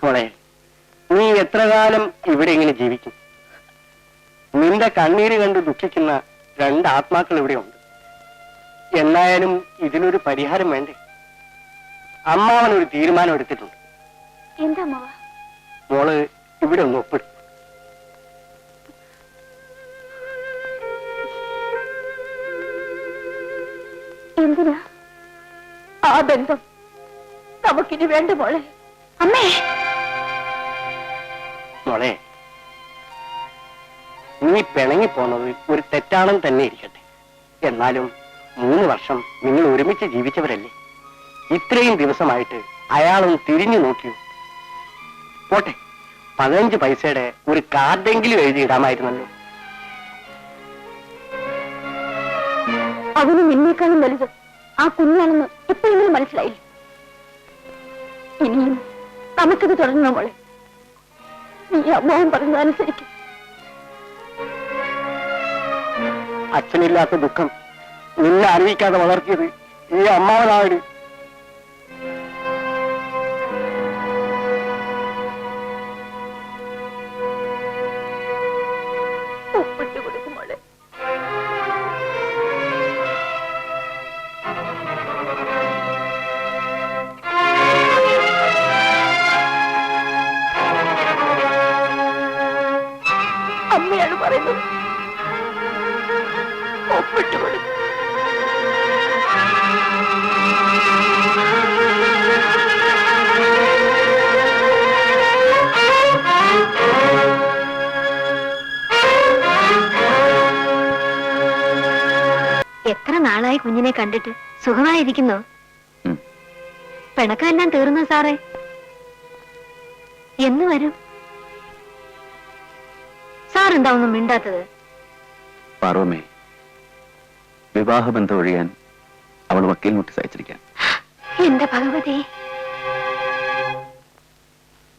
മോളെ, നീ എത്ര കാലം ഇവിടെ ഇങ്ങനെ ജീവിക്കും? നിന്റെ കണ്ണീര് കണ്ട് ദുഃഖിക്കുന്ന രണ്ട് ആത്മാക്കൾ ഇവിടെയുണ്ട്. എന്നായാലും ഇതിനൊരു പരിഹാരം വേണ്ടേ? അമ്മാവൻ ഒരു തീരുമാനം എടുത്തിട്ടുണ്ട്. എന്താ അമ്മാവ? മോള് ഇവിടെ ഒന്ന് ഒപ്പിടും. എന്തിനാ ആ ബന്ധം? നമുക്കിനി വേണ്ട മോളെ. അമ്മേ മോളെ, നീ പിണങ്ങിപ്പോന്നത് ഒരു തെറ്റാണെന്ന് തന്നെ ഇരിക്കട്ടെ. എന്നാലും 3 വർഷം നിങ്ങൾ ഒരുമിച്ച് ജീവിച്ചവരല്ലേ? ഇത്രയും ദിവസമായിട്ട് അയാളൊന്ന് തിരിഞ്ഞു നോക്കിയോ? പോട്ടെ, 15 പൈസയുടെ ഒരു കാർഡെങ്കിലും എഴുതിയിടാമായിരുന്നല്ലോ. അവന് നിന്നേക്കാളും വലുത് ആ കുഞ്ഞാണെന്ന് എപ്പോഴെങ്കിലും മനസ്സിലായില്ല. ഇനിയും നമുക്കിത് തുടരണം മോളെ. നീ അമ്മാവൻ പറഞ്ഞതനുസരിക്കും. അച്ഛനില്ലാത്ത ദുഃഖം നിന്നെ അറിയിക്കാതെ വളർത്തിയത് ഈ അമ്മാവനാണ്. ഒപ്പിട്ട് കൊടുക്കും മോളെ. അമ്മയാണ് പറയുന്നത്. ഒപ്പിട്ട് കൊടുക്കും. എത്ര നാളായി കുഞ്ഞിനെ കണ്ടിട്ട്? സുഖമായിരിക്കുന്നോ? പിണക്കെല്ലാം തീർന്നോ സാറേ? എന്ന് വരും? സാറെന്താ ഒന്നും മിണ്ടാത്തത്? പാർവമേ, വിവാഹബന്ധം ഒഴിയാൻ അവൾ വക്കീൽ നോട്ടീസ് അയച്ചിരിക്കാൻ. എന്റെ ഭഗവതി,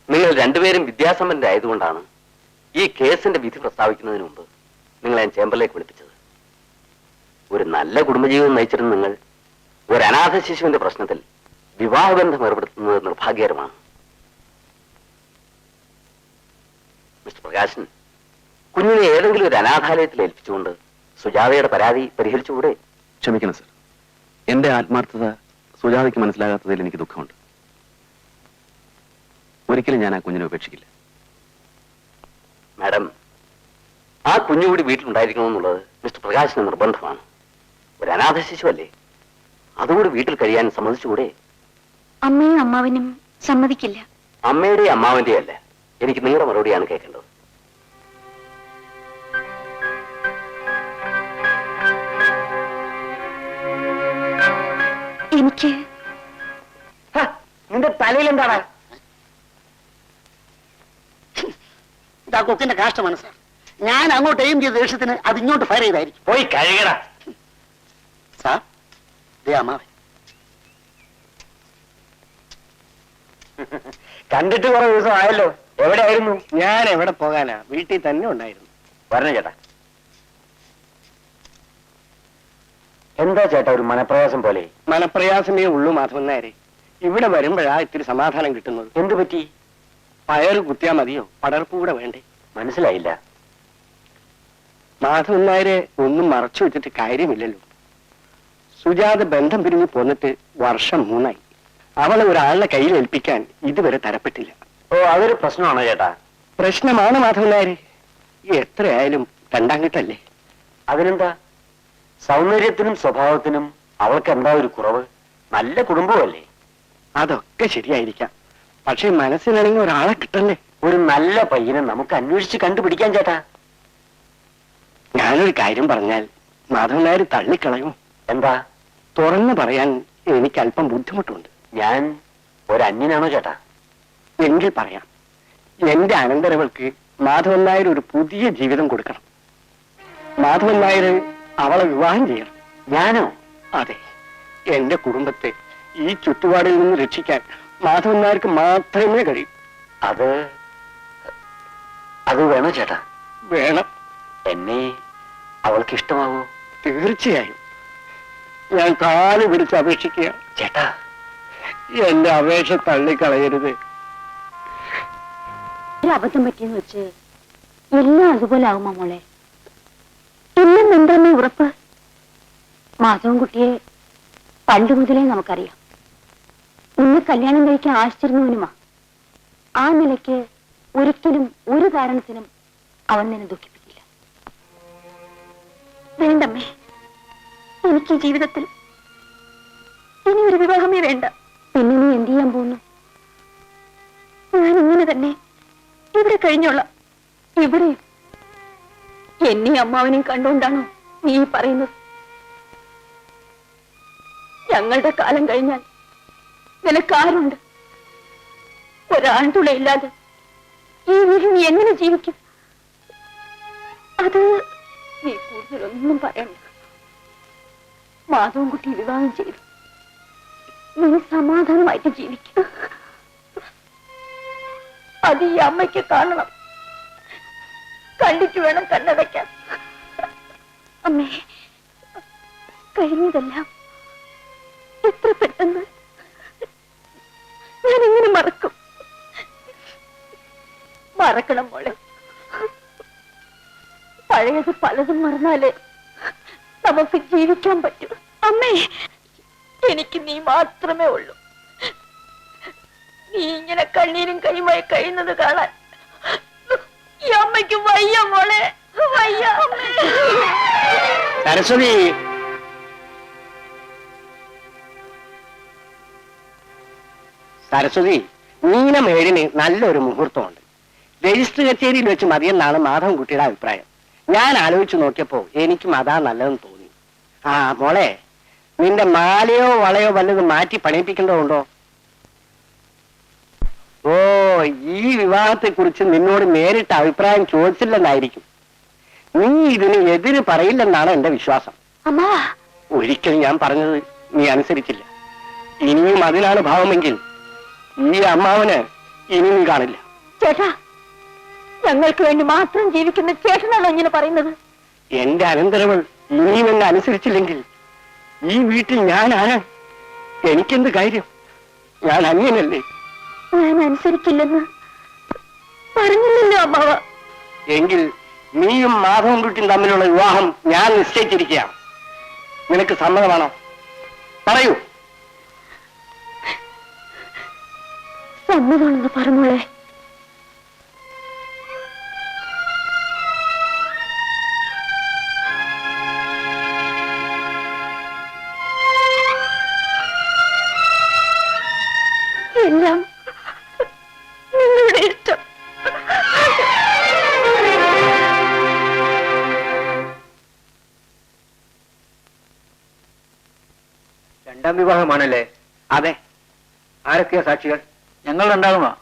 നിങ്ങൾ രണ്ടുപേരും വിദ്യാസമ്പന്നരായതുകൊണ്ടാണ് ഈ കേസിന്റെ വിധി പ്രസ്താവിക്കുന്നതിന് മുമ്പ് നിങ്ങളെ ഞാൻ ചേംബറിലേക്ക് വിളിപ്പിച്ചത്. ഒരു നല്ല കുടുംബജീവിതം നയിച്ചിരുന്ന നിങ്ങൾ ഒരു അനാഥ ശിശുവിന്റെ പ്രശ്നത്തിൽ വിവാഹബന്ധം ഏർപ്പെടുത്തുന്നത് നിർഭാഗ്യകരമാണ്. മിസ്റ്റർ പ്രകാശൻ, കുഞ്ഞിനെ ഏതെങ്കിലും ഒരു അനാഥാലയത്തിൽ ഏൽപ്പിച്ചുകൊണ്ട് സുജാതയുടെ പരാതി പരിഹരിച്ചുകൂടെ? ക്ഷമിക്കണം സർ, എന്റെ ആത്മാർത്ഥത സുജാതയ്ക്ക് മനസ്സിലാകാത്തതിൽ എനിക്ക് ദുഃഖമുണ്ട്. ഒരിക്കലും ഞാൻ ആ കുഞ്ഞിനെ ഉപേക്ഷിക്കില്ല. മാഡം, ആ കുഞ്ഞുകൂടി വീട്ടിലുണ്ടായിരിക്കണമെന്നുള്ളത് മിസ്റ്റർ പ്രകാശിന് നിർബന്ധമാണ്. ഒരു അനാഥ ശിശുവല്ലേ, അതുകൂടി വീട്ടിൽ കഴിയാൻ സമ്മതിച്ചുകൂടെ? അമ്മയും അമ്മാവനും സമ്മതിക്കില്ല. അമ്മയുടെയും അമ്മാവന്റെയും അല്ല, എനിക്ക് നിങ്ങളുടെ മറുപടിയാണ് കേൾക്കേണ്ടത്. എനിക്ക് നിന്റെ തലയിൽ എന്താണ്? ഇതാ കൊക്കിന്റെ കാഷ്ടമാണ് സാർ. ഞാൻ അങ്ങോട്ട് എയിം ചെയ്ത ദേഷ്യത്തിന് അത് ഇങ്ങോട്ട് ഫയർ ചെയ്തായിരിക്കും. പോയി കഴുകട സാർ. ദേ അമ്മാവൻ. കണ്ടിട്ട് കുറെ ദിവസം ആയല്ലോ. എവിടെയായിരുന്നു? ഞാൻ എവിടെ പോകാനാ, വീട്ടിൽ തന്നെ ഉണ്ടായിരുന്നു. വരണ ചേട്ടാ. എന്താ ചേട്ടാ ഒരു മനപ്രയാസം പോലെ? മനപ്രയാസമേ ഉള്ളൂ മാധവൻ നായരെ. ഇവിടെ വരുമ്പോഴാ ഇത്തിരി സമാധാനം കിട്ടുന്നത്. എന്തു പറ്റി? പയറ് കുത്തിയാ മതിയോ, പടർപ്പ് കൂടെ വേണ്ടേ? മനസ്സിലായില്ല. മാധവൻ നായരെ ഒന്നും മറച്ചു വെച്ചിട്ട് കാര്യമില്ലല്ലോ. സുജാത ബന്ധം പിരിഞ്ഞു പോന്നിട്ട് വർഷം 3ആയി. അവളെ ഒരാളുടെ കയ്യിൽ ഏൽപ്പിക്കാൻ ഇതുവരെ തരപ്പെട്ടില്ല. ഓ, അതൊരു പ്രശ്നമാണോ ചേട്ടാ? പ്രശ്നമാണ് മാധവൻ നായരെ. എത്രയായാലും 2ാം കെട്ടല്ലേ. അതിനെന്താ, സൗന്ദര്യത്തിനും സ്വഭാവത്തിനും അവൾക്ക് എന്താ ഒരു കുറവ്? നല്ല കുടുംബമല്ലേ? അതൊക്കെ ശരിയായിരിക്കാം, പക്ഷെ മനസ്സിനിണങ്ങി ഒരാളെ കിട്ടണ്ടേ? ഒരു നല്ല പയ്യനെ നമുക്ക് അന്വേഷിച്ച് കണ്ടുപിടിക്കാൻ ചേട്ടാ. ഞാനൊരു കാര്യം പറഞ്ഞാൽ മാധവൻ നായർ തള്ളിക്കളയും. എന്താ? തുറന്നു പറയാൻ എനിക്ക് അല്പം ബുദ്ധിമുട്ടുണ്ട്. ഞാൻ ഒരു അന്യനാണോ ചേട്ടാ? എങ്കിൽ പറയാം. എന്റെ അനന്തരവൾക്ക് മാധവൻ നായർ ഒരു പുതിയ ജീവിതം കൊടുക്കണം. മാധവൻ നായർ അവളെ വിവാഹം ചെയ്യണം. ഞാനോ? അതെ. എന്റെ കുടുംബത്തെ ഈ ചുറ്റുപാടിൽ നിന്ന് രക്ഷിക്കാൻ മാധവൻ നായർക്ക് മാത്രമേ കഴിയൂ. അത് വേണോ ചേട്ടാ? വേണം. എന്നെ അവൾക്ക് ഇഷ്ടമാവോ? തീർച്ചയായും. ഞാൻ കാല് പിടിച്ച് അപേക്ഷിക്കുക. ചേട്ടാ, എന്റെ അപേക്ഷ തള്ളിക്കളയരുത്. ഒരു അബദ്ധം പറ്റിയെന്ന് വെച്ച് എല്ലാം അതുപോലെ ആകുമോ മോളെ? ഇല്ലെന്ന് എന്താന്നേ ഉറപ്പ്? മാധവൻകുട്ടിയെ പണ്ട് മുതലേ നമുക്കറിയാം. ഇന്ന് കല്യാണം കഴിക്കാൻ ആശിച്ചിരുന്നവനുമാ. ആ നിലയ്ക്ക് ഒരിക്കലും ഒരു കാരണത്തിനും അവൻ നിന്നെ ദുഃഖിപ്പിക്കില്ല. വേണ്ടമ്മേ, എനിക്ക് ജീവിതത്തിൽ ഇനി ഒരു വിവാഹമേ വേണ്ട. പിന്നെ നീ എന്ത് ചെയ്യാൻ പോകുന്നു? ഞാൻ ഇങ്ങനെ തന്നെ ഇവിടെ കഴിഞ്ഞോളാം. ഇവിടെയും എന്നെ അമ്മാവനെയും കണ്ടുകൊണ്ടാണോ നീ പറയുന്നത്? ഞങ്ങളുടെ കാലം കഴിഞ്ഞാൽ നിനക്കാരുണ്ട്? ഒരാൺതുളയില്ലാതെ ഈ വീട്ടിൽ നീ എങ്ങനെ ജീവിക്കും? അത് നീ കൂടുതലൊന്നും പറയണ്ട. മാധവൻകുട്ടി വിവാഹം ചെയ്തു നീ സമാധാനമായിട്ട് ജീവിക്കും. അത് ഈ അമ്മയ്ക്ക് കാണണം. കണ്ടിട്ട് വേണം കണ്ണടയ്ക്കാൻ. അമ്മേ, കഴിഞ്ഞതെല്ലാം എത്ര പെട്ടെന്ന് ഞാൻ എങ്ങനെ മറക്കും? മറക്കണം മോളെ. പഴയത് പലതും മറന്നാലേ നമുക്ക് ജീവിക്കാൻ പറ്റൂ. അമ്മേ, എനിക്ക് നീ മാത്രമേ ഉള്ളൂ. നീ ഇങ്ങനെ കണ്ണീരും കൈയുമായി കഴിയുന്നത് കാണാൻ ഈ അമ്മയ്ക്ക് വയ്യ മോളെ, വയ്യ. സരസ്വതി, സരസ്വതി, മീനം 7-ന് നല്ലൊരു മുഹൂർത്തമുണ്ട്. രജിസ്റ്റർ കച്ചേരിയിൽ വെച്ച് മതിയെന്നാണ് മാധവൻകുട്ടിയുടെ അഭിപ്രായം. ഞാൻ ആലോചിച്ചു നോക്കിയപ്പോ എനിക്കും അതാ നല്ലതെന്ന് തോന്നി. ആ മോളെ, നിന്റെ മാലയോ വളയോ വല്ലതും മാറ്റി പണിയിപ്പിക്കേണ്ടതുണ്ടോ? ഓ, ഈ വിവാഹത്തെ കുറിച്ച് നിന്നോട് നേരിട്ട് അഭിപ്രായം ചോദിച്ചില്ലെന്നായിരിക്കും. നീ ഇതിന് എതിര് പറയില്ലെന്നാണ് എന്റെ വിശ്വാസം. അമ്മാ, ഒരിക്കലും ഞാൻ പറഞ്ഞത് നീ അനുസരിച്ചില്ല. ഇനിയും അതിനാണ് ഭാവമെങ്കിൽ ഈ അമ്മാവന് ഇനിയും കാണില്ല. ചേട്ടാ, ഞങ്ങൾക്ക് വേണ്ടി മാത്രം ജീവിക്കുന്ന ചേട്ടനാണോ ഇങ്ങനെ പറയുന്നത്? എന്റെ അനന്തരവൾ ഇനിയും എന്നെ അനുസരിച്ചില്ലെങ്കിൽ ഈ വീട്ടിൽ ഞാൻ ആരാ? എനിക്കെന്ത് കാര്യം? ഞാൻ അന്യനല്ലേ? ഞാൻ അനുസരിക്കില്ലെന്ന് പറഞ്ഞില്ലല്ലോ അമ്മാവ. എങ്കിൽ നീയും മാധവൻകുട്ടിയും തമ്മിലുള്ള വിവാഹം ഞാൻ നിശ്ചയിച്ചിരിക്കുകയാണ്. നിനക്ക് സമ്മതമാണോ? പറയൂ. സമ്മതമാണെന്ന് പറഞ്ഞോളെ. എല്ലാം നിങ്ങളുടെ ഇഷ്ടം. രണ്ടാം വിവാഹമാണല്ലേ? അതെ. ആരൊക്കെയാ സാക്ഷികൾ? ഞങ്ങൾ രണ്ടാകുമോ?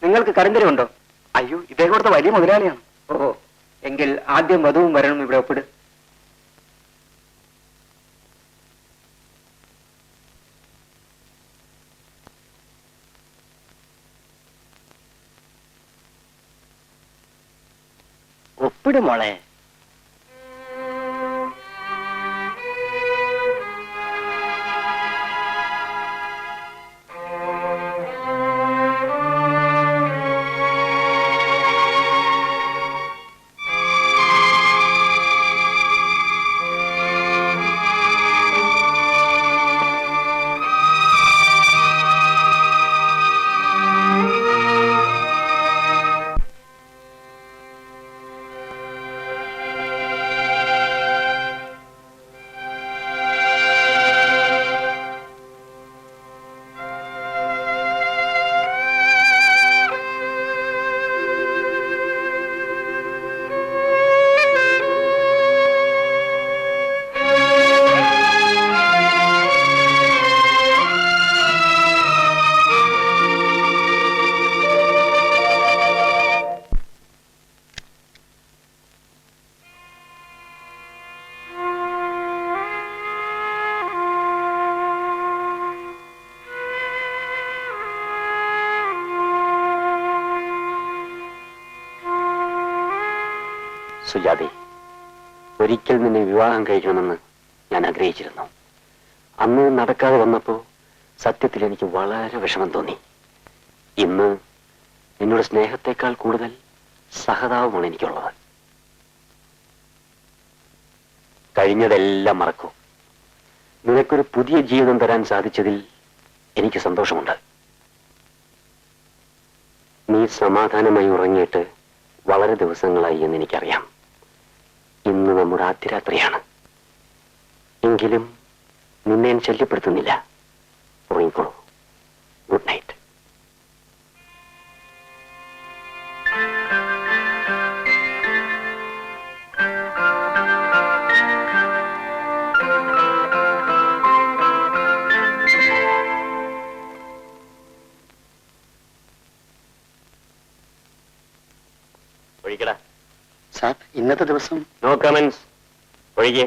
നിങ്ങൾക്ക് കരിന്തരമുണ്ടോ? അയ്യോ, ഇതേ കൊടുത്ത വലിയ മുതലാളിയാണ്. ഓഹോ, എങ്കിൽ ആദ്യം വധുവും വരണം ഇവിടെ ഒപ്പിട്. ഒപ്പിട് മോളെ. സുജാതെ, ഒരിക്കൽ നിന്നെ വിവാഹം കഴിക്കണമെന്ന് ഞാൻ ആഗ്രഹിച്ചിരുന്നു. അന്ന് നടക്കാതെ വന്നപ്പോ സത്യത്തിൽ എനിക്ക് വളരെ വിഷമം തോന്നി. ഇന്ന് നിന്നോട് സ്നേഹത്തെക്കാൾ കൂടുതൽ സഹതാപമാണ് എനിക്കുള്ളത്. കഴിഞ്ഞതെല്ലാം മറക്കൂ. നിനക്കൊരു പുതിയ ജീവിതം തരാൻ സാധിച്ചതിൽ എനിക്ക് സന്തോഷമുണ്ട്. നീ സമാധാനമായി ഉറങ്ങിയിട്ട് വളരെ ദിവസങ്ങളായി എന്ന് എനിക്കറിയാം. ഇന്ന് നമ്മുടെ ആദ്യ രാത്രിയാണ്. എങ്കിലും നിന്നെ ഞാൻ ശല്യപ്പെടുത്തുന്നില്ല. ഉറങ്ങിക്കോളൂ. Good night. ഒഴിക്കടാ. സാർ, ഇന്നത്തെ ദിവസം നോ കമന്റ്സ്. ഒഴികെ.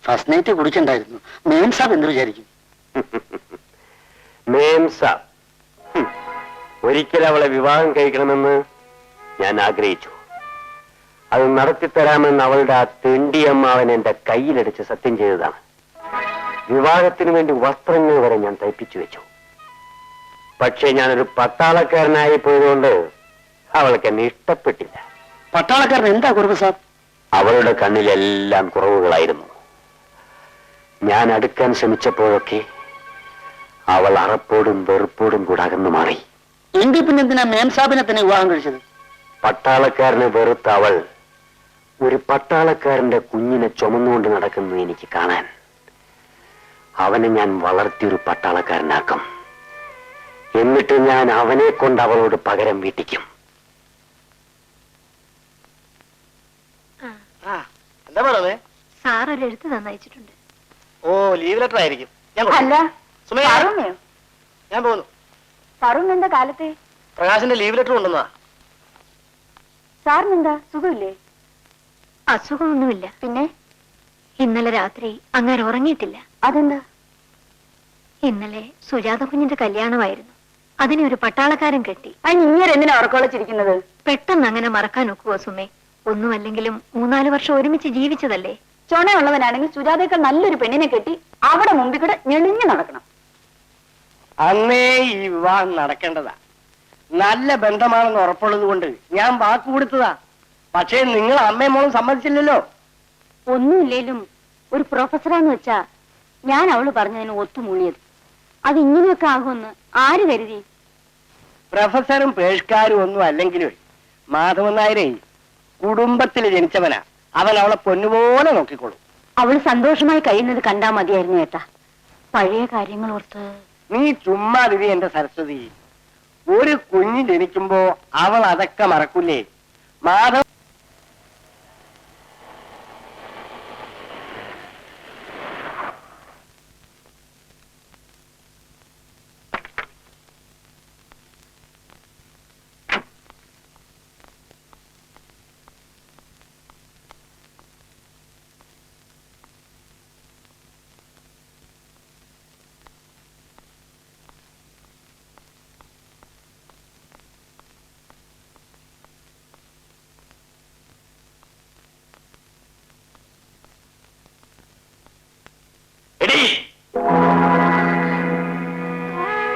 ഫസ്റ്റ് നൈറ്റ് കുടിക്കണ്ടായിരുന്നു. മെയിൻ സാബ് എന്ത് വിചാരിക്കും? മേംസ. ഒരിക്കൽ അവളെ വിവാഹം കഴിക്കണമെന്ന് ഞാൻ ആഗ്രഹിച്ചു. അത് നടത്തിത്തരാമെന്ന് അവളുടെ ആ തെണ്ടിയമ്മാവൻ എന്റെ കയ്യിലടിച്ച് സത്യം ചെയ്തതാണ്. വിവാഹത്തിന് വേണ്ടി വസ്ത്രങ്ങൾ വരെ ഞാൻ തയ്പ്പിച്ചു വെച്ചു. പക്ഷേ ഞാനൊരു പട്ടാളക്കാരനായി പോയതുകൊണ്ട് അവൾക്ക് എന്നെ ഇഷ്ടപ്പെട്ടില്ല. പട്ടാളക്കാരൻ എന്താ കുറവ് സാർ? അവളുടെ കണ്ണിലെല്ലാം കുറവുകളായിരുന്നു. ഞാൻ അടുക്കാൻ ശ്രമിച്ചപ്പോഴൊക്കെ അവൾ അറപ്പോടും വെറുപ്പോടും കൂടെ അകന്നു മാറി. എങ്കിൽ പിന്നെ എന്തിനാ മേം സാബിനെ തന്നെ വിവാഹം കഴിച്ചത്? പട്ടാളക്കാരനെ വെറുത്ത അവൾ ഒരു പട്ടാളക്കാരന്റെ കുഞ്ഞിനെ ചുമന്നുകൊണ്ട് നടക്കുന്നത് എനിക്ക് കാണാൻ. അവനെ ഞാൻ വളർത്തിയൊരു പട്ടാളക്കാരനാക്കും. എന്നിട്ട് ഞാൻ അവനെ കൊണ്ട് അവളോട് പകരം വീട്ടിക്കും. എന്താ പറയുന്നത്? സാർ ഒരു എഴുത്ത് തന്നയച്ചിട്ടുണ്ട്. ഓ, ലീവ് ലെറ്റർ ആയിരിക്കും. അല്ല, ഞാൻ പോകുന്നു. പറൂന്ന് എന്താ കാലത്തെ? പ്രകാശിന്റെ ലീവ് ലെറ്റർ കൊണ്ടുവന്നാ. സാറിനെന്താ സുഖമില്ലേ? അസുഖമൊന്നുമില്ല. പിന്നെ ഇന്നലെ രാത്രി അങ്ങനെ ഉറങ്ങിയിട്ടില്ല. അതെന്താ? ഇന്നലെ സുജാത കുഞ്ഞിന്റെ കല്യാണമായിരുന്നു. അതിനെ ഒരു പട്ടാളക്കാരൻ കെട്ടി. അതിന് ഇങ്ങനെ എന്തിനാ ഉറക്കൊളച്ചിരിക്കുന്നത്? പെട്ടെന്ന് അങ്ങനെ മറക്കാൻ ഒക്കുവോ സുമേ? ഒന്നുമല്ലെങ്കിലും 3-4 വർഷം ഒരുമിച്ച് ജീവിച്ചതല്ലേ. ചുണയുള്ളവനാണെങ്കിൽ സുജാതയേക്കാൾ നല്ലൊരു പെണ്ണിനെ കെട്ടി അവിടെ മുമ്പിൽ കൂടെ ഞെളിഞ്ഞു നടക്കണം. അന്നേ ഈ വിവാഹം നടക്കേണ്ടതാ. നല്ല ബന്ധമാണെന്ന് ഉറപ്പുള്ളത് കൊണ്ട് ഞാൻ വാക്ക് കൊടുത്തതാ. പക്ഷേ നിങ്ങൾ അമ്മയും മോളും സമ്മതിച്ചില്ലല്ലോ. ഒന്നുമില്ലേലും ഒരു പ്രൊഫസറാന്ന് വെച്ചാ ഞാൻ അവള് പറഞ്ഞതിന് ഒത്തുമൂളിയത്. അത് ഇങ്ങനെയൊക്കെ ആകുമെന്ന് ആര് കരുതി? പ്രൊഫസറും പേഷ്കാരും ഒന്നും അല്ലെങ്കിലും മാധവൻ നായരെ കുടുംബത്തിൽ ജനിച്ചവനാ. അവൻ അവളെ പൊന്നുപോലെ നോക്കിക്കോളും. അവള് സന്തോഷമായി കഴിയുന്നത് കണ്ടാ മതിയായിരുന്നു ഏട്ടാ. പഴയ കാര്യങ്ങൾ ഓർത്ത്. നീ ചുമ്മാതിരി എന്റെ സരസ്വതി. ഒരു കുഞ്ഞ് ജനിക്കുമ്പോ അവൾ അതൊക്കെ മറക്കൂലേ? മാധവ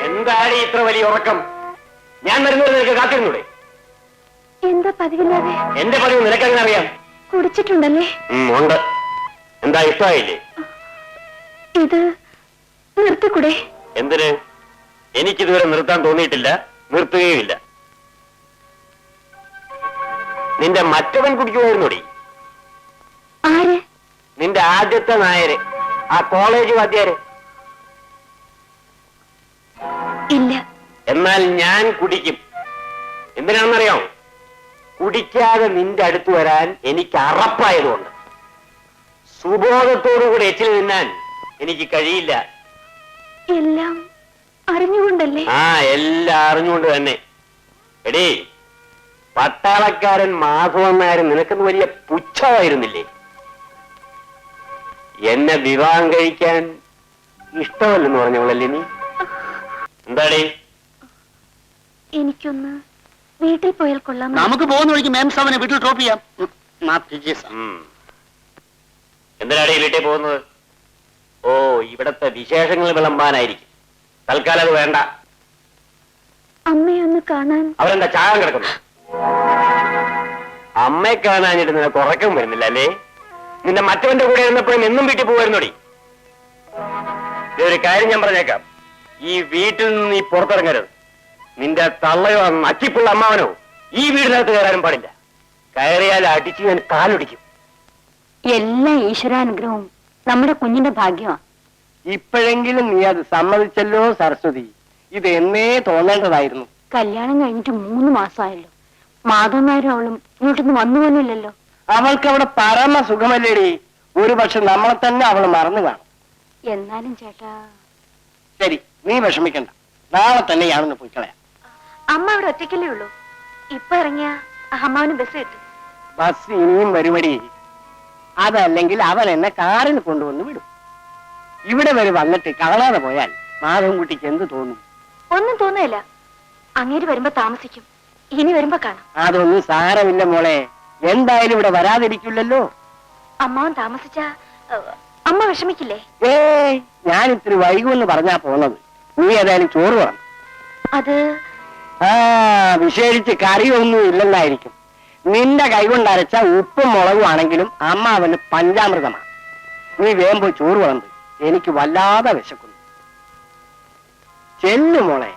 എന്താടി ഇത്ര വലിയ ഉറക്കം? ഞാൻ വരുന്നത് നിനക്ക് കാത്തിരുന്നൂടെ? എന്താ പതിവില്ലാതെ? എന്റെ പതിവ് നിനക്കങ്ങനെ അറിയാം. കുടിച്ചിട്ടുണ്ടല്ലേ? ഉണ്ട്. എന്താ ഇഷ്ടമായില്ലേ? ഇത് നിർത്തിക്കൂടെ? എന്തിന്? എനിക്കിതുവരെ നിർത്താൻ തോന്നിയിട്ടില്ല, നിർത്തുകയുമില്ല. നിന്റെ മറ്റവൻ കുടിക്കുമായിരുന്നോടി? ആര്? നിന്റെ ആദ്യത്തെ നായര്, ആ കോളേജ് വാദ്യാര്. ഇല്ല. എന്നാൽ ഞാൻ കുടിക്കും. എന്തിനാണെന്നറിയോ? കുടിക്കാതെ നിന്റെ അടുത്ത് വരാൻ എനിക്ക് അറപ്പായതുകൊണ്ട്. സുബോധത്തോടുകൂടി എച്ചിൽ നിന്നാൻ എനിക്ക് കഴിയില്ല. എല്ലാം അറിഞ്ഞുകൊണ്ടല്ലേ? ആ, എല്ലാം അറിഞ്ഞുകൊണ്ട് തന്നെ. എടീ, പട്ടാളക്കാരൻ മാധവൻ നായർ നിനക്കെന്ന് വലിയ പുച്ഛമായിരുന്നില്ലേ? എന്നെ വിവാഹം കഴിക്കാൻ ഇഷ്ടമല്ലെന്ന് പറഞ്ഞവളല്ലേ നീ? എന്താടേ? എനിക്കൊന്ന് വീട്ടിൽ പോയാൽ കൊള്ളാം. നമുക്ക് പോകുന്ന വഴിക്ക് മേം സാബിനെ വീട്ടിൽ ഡ്രോപ്പ് ചെയ്യാം. എന്തിനാണ് ഈ വീട്ടിൽ പോകുന്നത്? ഓ, ഇവിടത്തെ വിശേഷങ്ങൾ വിളമ്പാനായിരിക്കും. തൽക്കാലം അത് വേണ്ട. അമ്മയെ ഒന്ന് കാണാൻ. അവരെന്താ ചാകം കിടക്കുന്നു? അമ്മയെ കാണാനിട്ട് നിനക്ക് ഉറക്കം വരുന്നില്ല അല്ലേ? നിന്റെ മറ്റവന്റെ കൂടെ ഇരുന്നപ്പോഴും എന്നും വീട്ടിൽ പോകുമായിരുന്നോടി. ഒരു കാര്യം ഞാൻ പറഞ്ഞേക്കാം, ഈ വീട്ടിൽ നിന്ന് നീ പുറത്തിറങ്ങരുത്. നിന്റെ തള്ളയോ നച്ചിപ്പുള്ള അമ്മാവനോ ഈ വീടിനകത്ത് കയറാനും പാടില്ല. കയറിയാൽ അടിച്ച് ഞാൻ കാലൊടിക്കും. എല്ലാ ഈശ്വരാനുഗ്രഹവും നമ്മുടെ കുഞ്ഞിന്റെ ഭാഗ്യമാണ്. ഇപ്പോഴെങ്കിലും നീ അത് സമ്മതിച്ചല്ലോ സരസ്വതി. ഇത് എന്നേ തോന്നേണ്ടതായിരുന്നു. കല്യാണം കഴിഞ്ഞിട്ട് 3 മാസമായല്ലോ. മാധവൻ നായരും അവളും ഇങ്ങോട്ടൊന്നും വന്നു പോലില്ലല്ലോ. അവൾക്ക് അവിടെ പരമ സുഖമല്ലേടി. ഒരു പക്ഷെ നമ്മളെ തന്നെ അവൾ മറന്നു കാണും. എന്നാലും ചേട്ടാ. ശരി, നീ വിഷമിക്കണ്ട. നാളെ തന്നെ ഞാനൊന്ന് പോയി കളയാം. അമ്മ അവിടെ ഒറ്റയ്ക്കല്ലേ ഉള്ളൂ. ഇപ്പൊ ഇറങ്ങിയ അമ്മാവന് ബസ് കിട്ടും. ബസ് ഇനിയും വരുമടി. അതല്ലെങ്കിൽ അവൻ എന്നെ കാറിൽ കൊണ്ടുവന്ന് വിടും. ഇവിടെ വരെ വന്നിട്ട് കാണാതെ പോയാൽ മാധവൻകുട്ടിക്ക് എന്ത് തോന്നും? ഒന്നും തോന്നുകയില്ല. അങ്ങേര് വരുമ്പോ താമസിക്കും. ഇനി വരുമ്പോ കാണാം. അതൊന്നും സാരമില്ല മോളെ. എന്തായാലും ഇവിടെ വരാതിരിക്കില്ലല്ലോ. അമ്മാവൻ താമസിച്ച അമ്മ വിഷമിക്കില്ലേ? ഏയ്, ഞാൻ ഇത്തിരി വൈകുമെന്ന് പറഞ്ഞാ പോന്നത്. നീ ഏതായാലും ചോറ് വേണം. അത് വിശേഷിച്ച് കറിയൊന്നും ഇല്ലെന്നായിരിക്കും. നിന്റെ കൈകൊണ്ട് അരച്ച ഉപ്പും മുളകും ആണെങ്കിലും അമ്മ അവന് പഞ്ചാമൃതമാണ്. നീ വേഗം പോയി ചോറ് വിളമ്പ്. എനിക്ക് വല്ലാതെ വിശക്കുന്നു. ചെല്ലു മോളെ.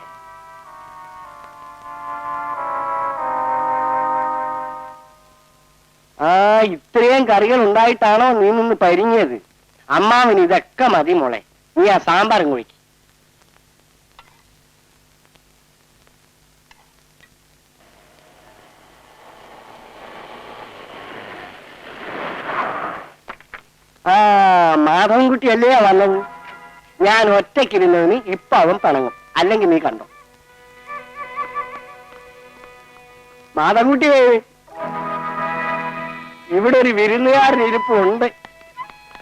ഇത്രയും കറികൾ ഉണ്ടായിട്ടാണോ നീ നിന്ന് പരിങ്ങിയത്? അമ്മാവിന് ഇതൊക്കെ മതി മോളെ. നീ ആ സാമ്പാറും കുഴിക്ക്. മാധവൻകുട്ടിയല്ലേ വന്നത്? ഞാൻ ഒറ്റയ്ക്കിരുന്നതിന് ഇപ്പൊ അവൻ പിണങ്ങും. അല്ലെങ്കിൽ നീ കണ്ടോ? മാധവൻകുട്ടി, ഇവിടെ ഒരു വിരുന്നുകാരൻ ഇരിപ്പുണ്ട്.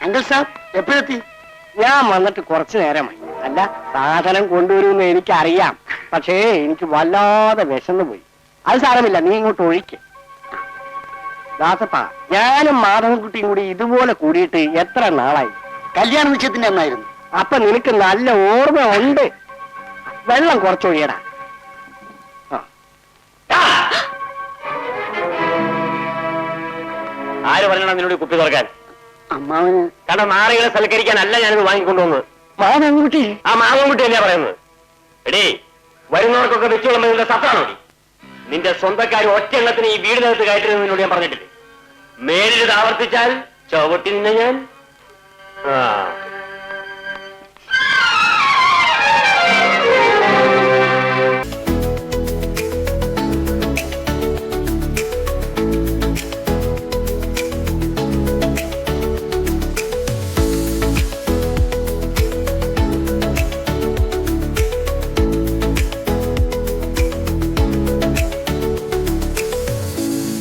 അങ്കിൾ സാർ എപ്പോഴെത്തി? ഞാൻ വന്നിട്ട് കുറച്ചു നേരമായി. അല്ല, സാധനം കൊണ്ടുവരുമെന്ന് എനിക്കറിയാം. പക്ഷേ എനിക്ക് വല്ലാതെ വിശന്നു പോയി. അത് സാരമില്ല, നീ ഇങ്ങോട്ട് ഒഴിക്ക്. ദാസപ്പ, ഞാനും മാധവൻകുട്ടിയും കൂടി ഇതുപോലെ കൂടിയിട്ട് എത്ര നാളായി? കല്യാണ നിശ്ചയത്തിന്റെ അന്നായിരുന്നു. അപ്പൊ നിനക്ക് നല്ല ഓർമ്മ ഉണ്ട്. വെള്ളം കുറച്ചൊഴിയടാ. ആര് പറഞ്ഞാ നിന്നോട് കുപ്പി തുറക്കാൻ? അമ്മാവന് കണ്ട നാറികളെ സൽക്കരിക്കാനല്ല ഞാനിത് വാങ്ങിക്കൊണ്ടുവന്നത്. മാധവൻകുട്ടി. ആ മാധവൻകുട്ടി അല്ലേ പറയുന്നത്? എടീ, വരുന്നവർക്കൊക്കെ വെച്ചോളുമ്പോ നിന്റെ സത്താണോ? നിന്റെ സ്വന്തക്കാർ ഒറ്റ എണ്ണത്തിന് ഈ വീടിനകത്ത് കയറ്റരുതെന്ന് നിന്നോട് ഞാൻ പറഞ്ഞിട്ടില്ലേ? മേലിൽ ഇത് ആവർത്തിച്ചാൽ ചവിട്ടി നിന്നെ ഞാൻ.